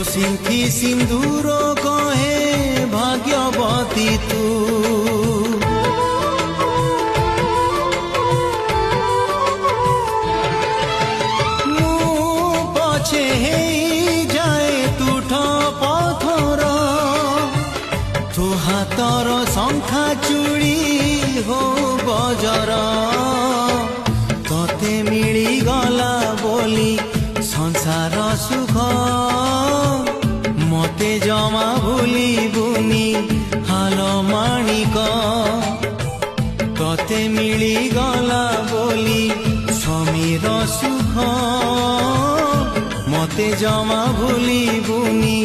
সিংকি সিন্দুর কহে ভাগ্যবতী তু মু পছে হেই যায় তুঠ পথর তু হাতর শঙ্খা চুড়ি হো বজর তোতে মিলি গলা বলি সংসার সুখ মতে জমা ভুলিবুনি হাল মাণিক তোতে মিলি গলা বলি স্বামীর সুখ মতে জমা ভুলিবুনি